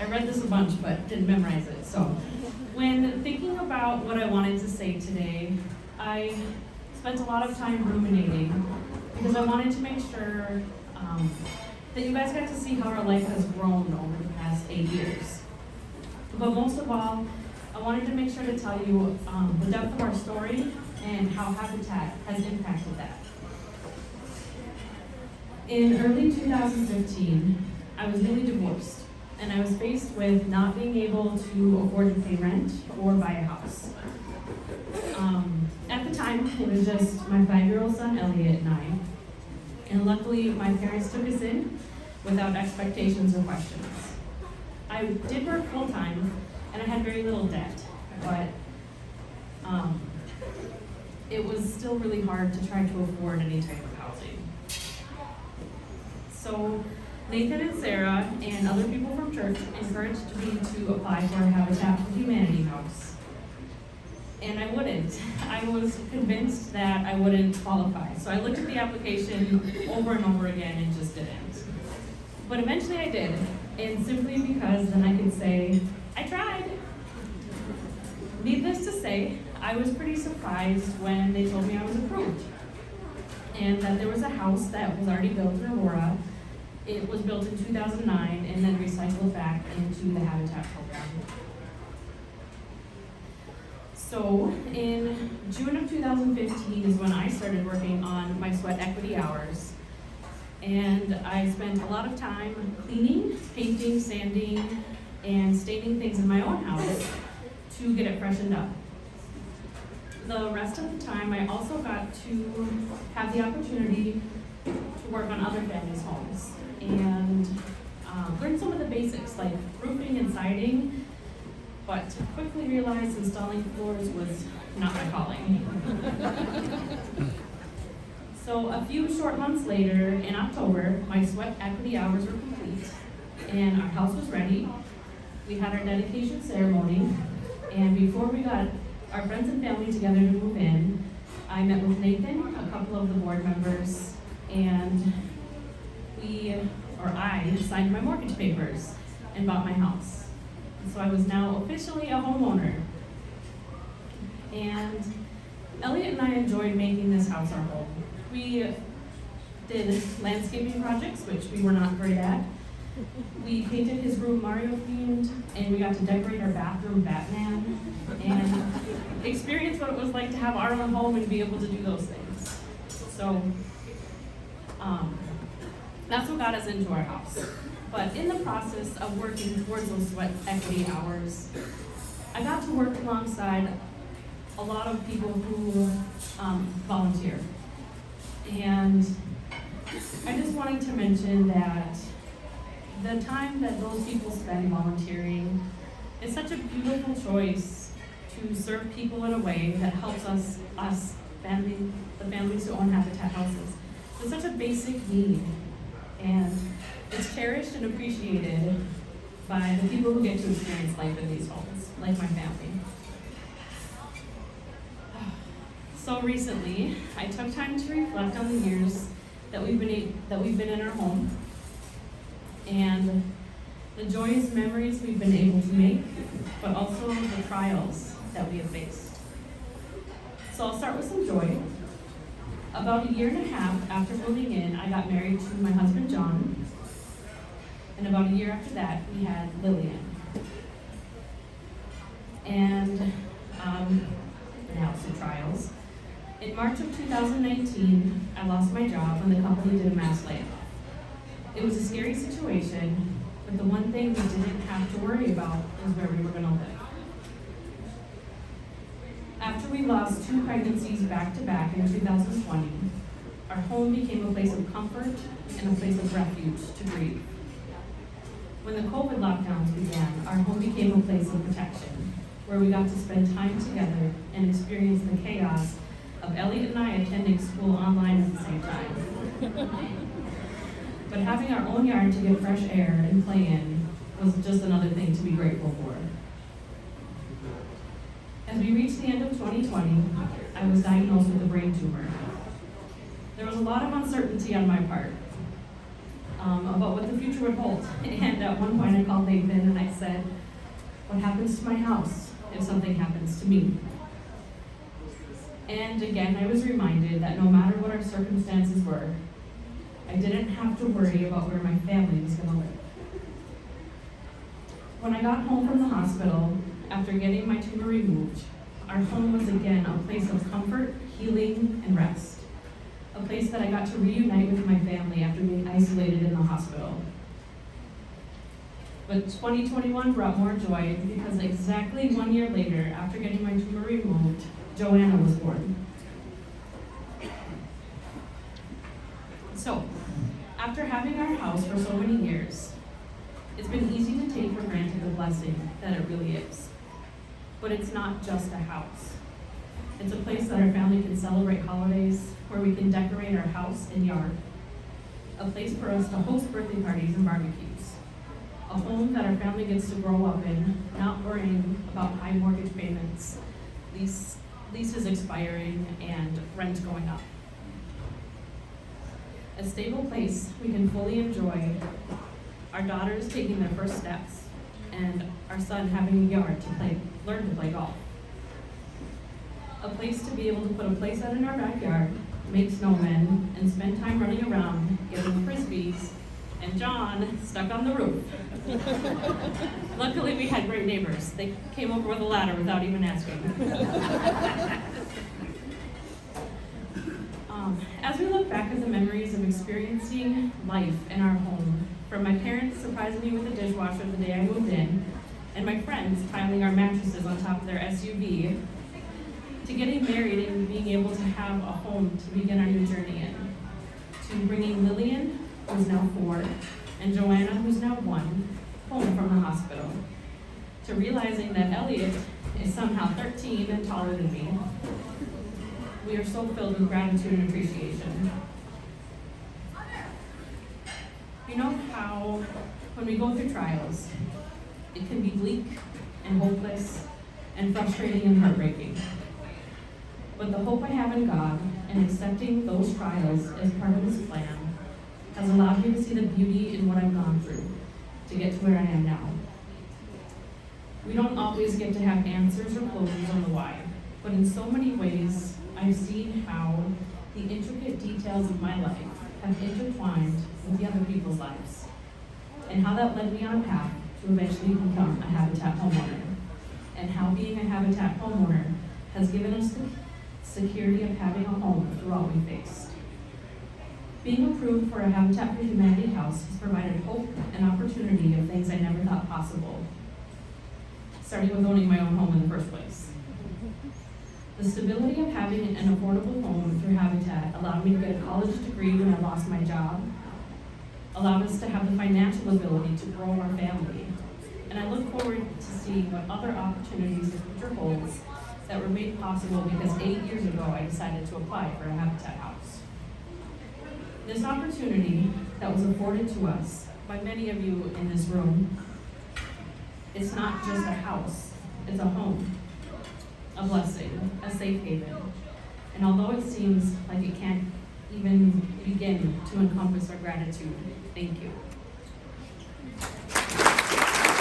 I read this a bunch, but didn't memorize it. So when thinking about what I wanted to say today, I spent a lot of time ruminating because I wanted to make sure that you guys got to see how our life has grown over the past 8 years. But most of all, I wanted to make sure to tell you the depth of our story and how Habitat has impacted that. In early 2015, I was newly divorced, and I was faced with not being able to afford to pay rent or buy a house. At the time, it was just my 5-year-old son, Elliot, and I. And luckily, my parents took us in without expectations or questions. I did work full-time, and I had very little debt, but it was still really hard to try to afford any type of housing. So Nathan and Sarah and other people from church encouraged me to apply for a Habitat for Humanity house. And I wouldn't. I was convinced that I wouldn't qualify. So I looked at the application over and over again and just didn't. But eventually I did, and simply because then I could say, I tried. Needless to say, I was pretty surprised when they told me I was approved, and that there was a house that was already built in Aurora. It was built in 2009 and then recycled back into the Habitat program. So in June of 2015 is when I started working on my sweat equity hours. And I spent a lot of time cleaning, painting, sanding, and staining things in my own house to get it freshened up. The rest of the time, I also got to have the opportunity to work on other families' homes and learn some of the basics like roofing and siding, but quickly realized installing floors was not my calling. So a few short months later, in October, my sweat equity hours were complete, and our house was ready. We had our dedication ceremony, and before we got our friends and family together to move in, I met with Nathan, a couple of the board members, and I signed my mortgage papers and bought my house. And so I was now officially a homeowner. And Elliot and I enjoyed making this house our home. We did landscaping projects, which we were not great at. We painted his room Mario themed, and we got to decorate our bathroom Batman, and experience what it was like to have our own home and be able to do those things. So that's what got us into our house. But in the process of working towards those sweat equity hours, I got to work alongside a lot of people who volunteer. And I just wanted to mention that the time that those people spend volunteering is such a beautiful choice to serve people in a way that helps the families who own Habitat houses. It's such a basic need, and it's cherished and appreciated by the people who get to experience life in these homes, like my family. So recently, I took time to reflect on the years that we've been in our home, and the joyous memories we've been able to make, but also the trials that we have faced. So I'll start with some joy. About 1.5 years after moving in, I got married to my husband, John, and about 1 year after that, we had Lillian. And now some trials. In March of 2019, I lost my job when the company did a mass layoff. It was a scary situation, but the one thing we didn't have to worry about is where we were going to live. After we lost 2 pregnancies back to back in 2020, our home became a place of comfort and a place of refuge to grieve. When the COVID lockdowns began, our home became a place of protection, where we got to spend time together and experience the chaos of Elliot and I attending school online at the same time. But having our own yard to get fresh air and play in was just another thing to be grateful for. As we reached the end of 2020, I was diagnosed with a brain tumor. There was a lot of uncertainty on my part. about what the future would hold. And at one point I called Nathan and I said, what happens to my house if something happens to me? And again, I was reminded that no matter what our circumstances were, I didn't have to worry about where my family was going to live. When I got home from the hospital, after getting my tumor removed, our home was again a place of comfort, healing, and rest. A place that I got to reunite with my family after being isolated in the hospital. But 2021 brought more joy because exactly 1 year later, after getting my tumor removed, Joanna was born. So, after having our house for so many years, it's been easy to take for granted the blessing that it really is. But it's not just a house. It's a place that our family can celebrate holidays, where we can decorate our house and yard. A place for us to host birthday parties and barbecues. A home that our family gets to grow up in, not worrying about high mortgage payments, leases expiring, and rent going up. A stable place we can fully enjoy, our daughters taking their first steps, and our son having a yard to learn to play golf. A place to be able to put a playset in our backyard, make snowmen, and spend time running around, getting frisbees, and John stuck on the roof. Luckily, we had great neighbors. They came over with a ladder without even asking. As we look back at the memories of experiencing life in our home, from my parents surprising me with a dishwasher the day I moved in, and my friends piling our mattresses on top of their SUV, to getting married and being able to have a home to begin our new journey in, to bringing Lillian, who's now 4, and Joanna, who's now 1, home from the hospital, to realizing that Elliot is somehow 13 and taller than me. We are so filled with gratitude and appreciation. You know how when we go through trials, it can be bleak and hopeless and frustrating and heartbreaking. But the hope I have in God and accepting those trials as part of His plan has allowed me to see the beauty in what I've gone through to get to where I am now. We don't always get to have answers or closures on the why, but in so many ways, I've seen how the intricate details of my life have intertwined with the other people's lives, and how that led me on a path to eventually become a Habitat homeowner, and how being a Habitat homeowner has given us the security of having a home through all we faced. Being approved for a Habitat for Humanity house has provided hope and opportunity of things I never thought possible, starting with owning my own home in the first place. The stability of having an affordable home through Habitat allowed me to get a college degree when I lost my job, allowed us to have the financial ability to grow our family, and I look forward to seeing what other opportunities the future holds that were made possible because 8 years ago I decided to apply for a Habitat house. This opportunity that was afforded to us by many of you in this room, it's not just a house, it's a home, a blessing, a safe haven. And although it seems like it can't even begin to encompass our gratitude, thank you.